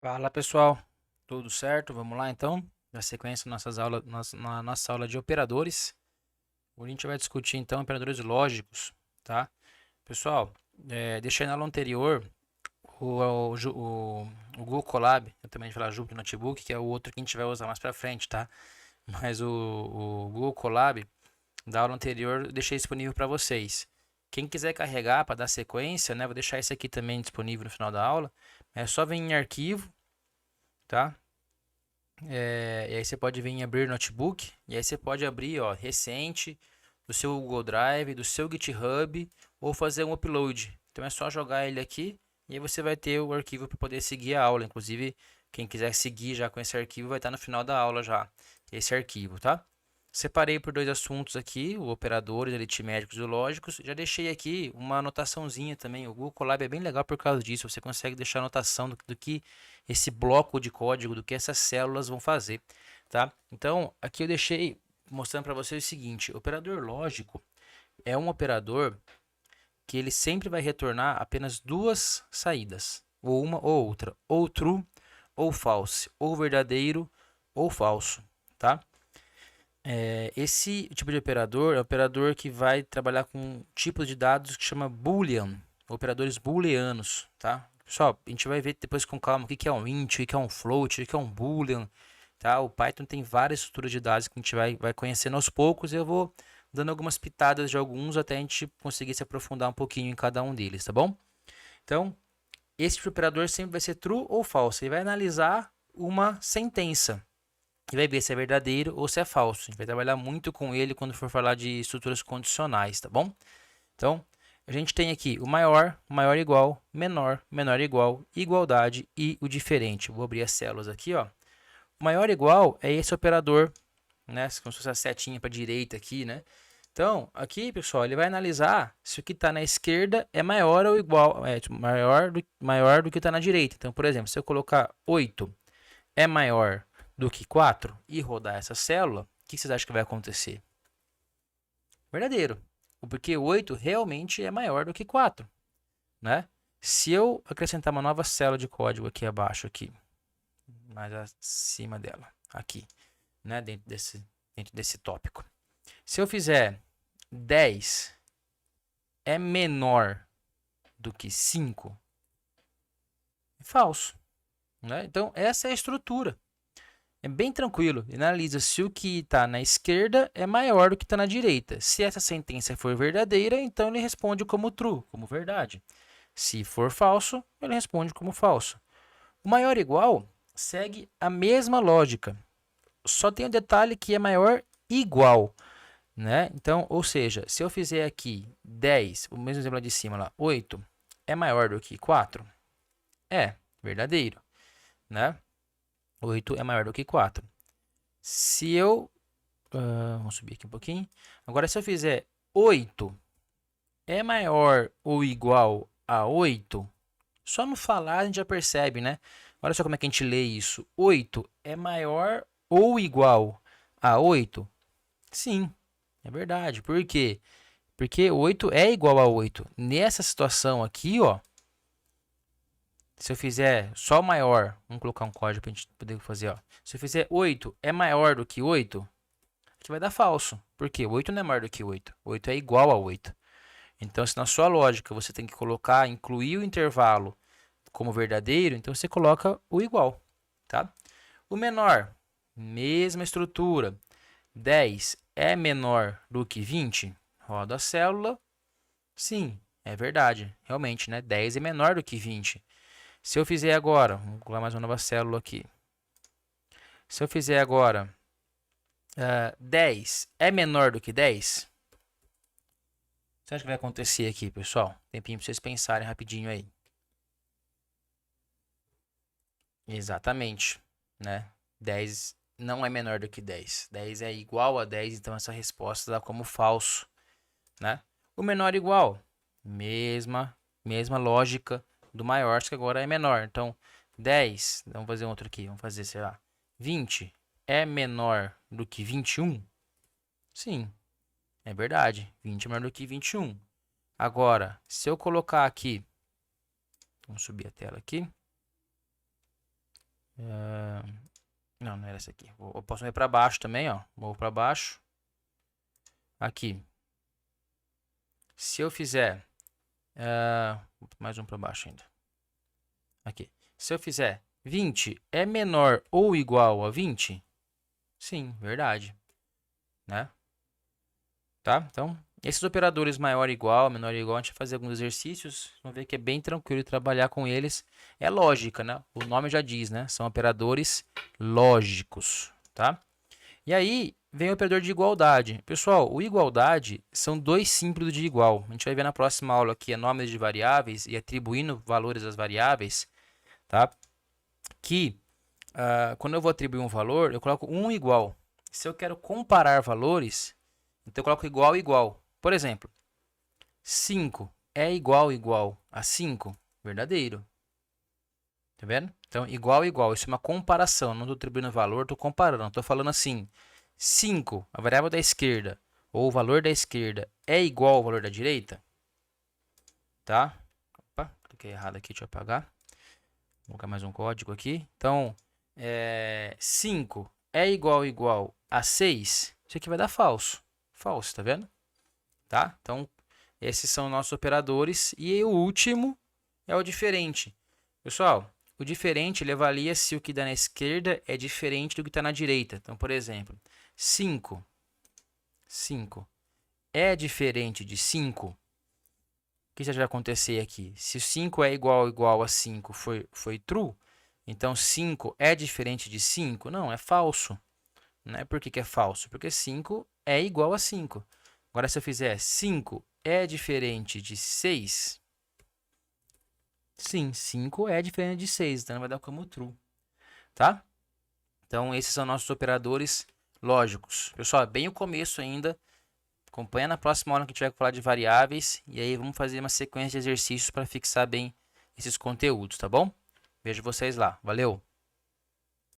Fala pessoal, tudo certo? Vamos lá então, na sequência na nossa aula de operadores. Hoje a gente vai discutir então operadores lógicos, tá? Pessoal, deixei na aula anterior o Google Colab, eu também vou falar Jupyter Notebook, que é o outro que a gente vai usar mais pra frente, tá? Mas o Google Colab da aula anterior eu deixei disponível para vocês. Quem quiser carregar para dar sequência, né? Vou deixar esse aqui também disponível no final da aula. É só vir em arquivo, tá? E aí você pode vir em abrir notebook, e aí você pode abrir, ó, recente, do seu Google Drive, do seu GitHub, ou fazer um upload. Então é só jogar ele aqui, e aí você vai ter o arquivo para poder seguir a aula. Inclusive, quem quiser seguir já com esse arquivo, vai estar no final da aula já, esse arquivo, tá? Separei por dois assuntos aqui, o operadores aritméticos e lógicos. Já deixei aqui uma anotaçãozinha também. O Google Colab é bem legal por causa disso. Você consegue deixar anotação do que esse bloco de código, do que essas células vão fazer, tá? Então, aqui eu deixei mostrando para vocês o seguinte: o operador lógico é um operador que ele sempre vai retornar apenas duas saídas, ou uma ou outra, ou true ou false, ou verdadeiro ou falso, tá? Esse tipo de operador é um operador que vai trabalhar com tipos de dados que chama Boolean, operadores booleanos, tá? Pessoal, a gente vai ver depois com calma o que é um int, o que é um float, o que é um boolean, tá? O Python tem várias estruturas de dados que a gente vai conhecendo aos poucos. Eu vou dando algumas pitadas de alguns até a gente conseguir se aprofundar um pouquinho em cada um deles, tá bom? Então, esse tipo de operador sempre vai ser true ou false. Ele vai analisar uma sentença e vai ver se é verdadeiro ou se é falso. A gente vai trabalhar muito com ele quando for falar de estruturas condicionais, tá bom? Então, a gente tem aqui o maior, maior igual, menor, menor igual, igualdade e o diferente. Vou abrir as células aqui, ó. O maior igual é esse operador, né? Como se fosse a setinha para a direita aqui, né? Então, aqui, pessoal, ele vai analisar se o que está na esquerda é maior ou igual, maior do que está na direita. Então, por exemplo, se eu colocar 8 é maior do que 4 e rodar essa célula, o que vocês acham que vai acontecer? Verdadeiro. Porque 8 realmente é maior do que 4, né? Se eu acrescentar uma nova célula de código aqui abaixo, aqui, mais acima dela, aqui, né, dentro desse tópico. Se eu fizer 10 é menor do que 5, é falso, né? Então, essa é a estrutura. É bem tranquilo. Ele analisa se o que está na esquerda é maior do que está na direita. Se essa sentença for verdadeira, então ele responde como true, como verdade. Se for falso, ele responde como falso. O maior igual segue a mesma lógica. Só tem o detalhe que é maior igual, né? Então, ou seja, se eu fizer aqui 10, o mesmo exemplo lá de cima lá, 8 é maior do que 4? É verdadeiro, né? 8 é maior do que 4. Se eu vamos subir aqui um pouquinho. Agora, se eu fizer 8 é maior ou igual a 8, só no falar a gente já percebe, né? Olha só como é que a gente lê isso. 8 é maior ou igual a 8? Sim, é verdade. Por quê? Porque 8 é igual a 8. Nessa situação aqui, ó, se eu fizer só maior, vamos colocar um código para a gente poder fazer, ó. Se eu fizer 8 é maior do que 8, que vai dar falso. Por quê? 8 não é maior do que 8. 8 é igual a 8. Então, se na sua lógica você tem que colocar, incluir o intervalo como verdadeiro, então você coloca o igual, tá? O menor, mesma estrutura. 10 é menor do que 20? Roda a célula. Sim, é verdade. Realmente, né? 10 é menor do que 20. Se eu fizer agora, vamos colocar mais uma nova célula aqui. Se eu fizer agora 10 é menor do que 10? Você acha que vai acontecer aqui, pessoal? Tempinho para vocês pensarem rapidinho aí. Exatamente, né? 10 não é menor do que 10. 10 é igual a 10, então essa resposta dá como falso, né? O menor igual, mesma lógica do maior, só que agora é menor. Então, 10, vamos fazer outro aqui, vamos fazer, sei lá, 20 é menor do que 21? Sim, é verdade. 20 é menor do que 21. Agora, se eu colocar aqui, vamos subir a tela aqui. Não, não era essa aqui. Eu posso mover para baixo também, ó. Movo para baixo. Aqui. Se eu fizer... mais um para baixo ainda. Aqui. Se eu fizer 20 é menor ou igual a 20? Sim, verdade. Né? Tá? Então, esses operadores maior igual, menor igual, a gente vai fazer alguns exercícios. Vamos ver que é bem tranquilo trabalhar com eles. É lógica, né? O nome já diz, né? São operadores lógicos, tá? E aí, vem o operador de igualdade. Pessoal, o igualdade são dois símbolos de igual. A gente vai ver na próxima aula aqui nomes de variáveis e atribuindo valores às variáveis, tá? Que quando eu vou atribuir um valor, eu coloco um igual. Se eu quero comparar valores, então eu coloco igual igual. Por exemplo, 5 é igual a 5? Verdadeiro. Tá vendo? Então, igual igual. Isso é uma comparação. Não estou atribuindo valor, estou comparando. Estou falando assim, 5, a variável da esquerda, ou o valor da esquerda, é igual ao valor da direita? Tá? Opa, cliquei errado aqui, deixa eu apagar. Vou colocar mais um código aqui. Então, 5 é igual a 6? Isso aqui vai dar falso. Falso, tá vendo? Tá? Então, esses são nossos operadores. E o último é o diferente. Pessoal, o diferente ele avalia se o que dá na esquerda é diferente do que está na direita. Então, por exemplo, 5 é diferente de 5? O que já vai acontecer aqui? Se 5 é igual a 5 foi true, então 5 é diferente de 5? Não, é falso. Né? Por que é falso? Porque 5 é igual a 5. Agora, se eu fizer 5 é diferente de 6... Sim, 5 é diferente de 6, então vai dar como true, tá? Então, esses são nossos operadores lógicos. Pessoal, é bem o começo ainda. Acompanha na próxima aula que a gente vai falar de variáveis. E aí vamos fazer uma sequência de exercícios para fixar bem esses conteúdos, tá bom? Vejo vocês lá. Valeu!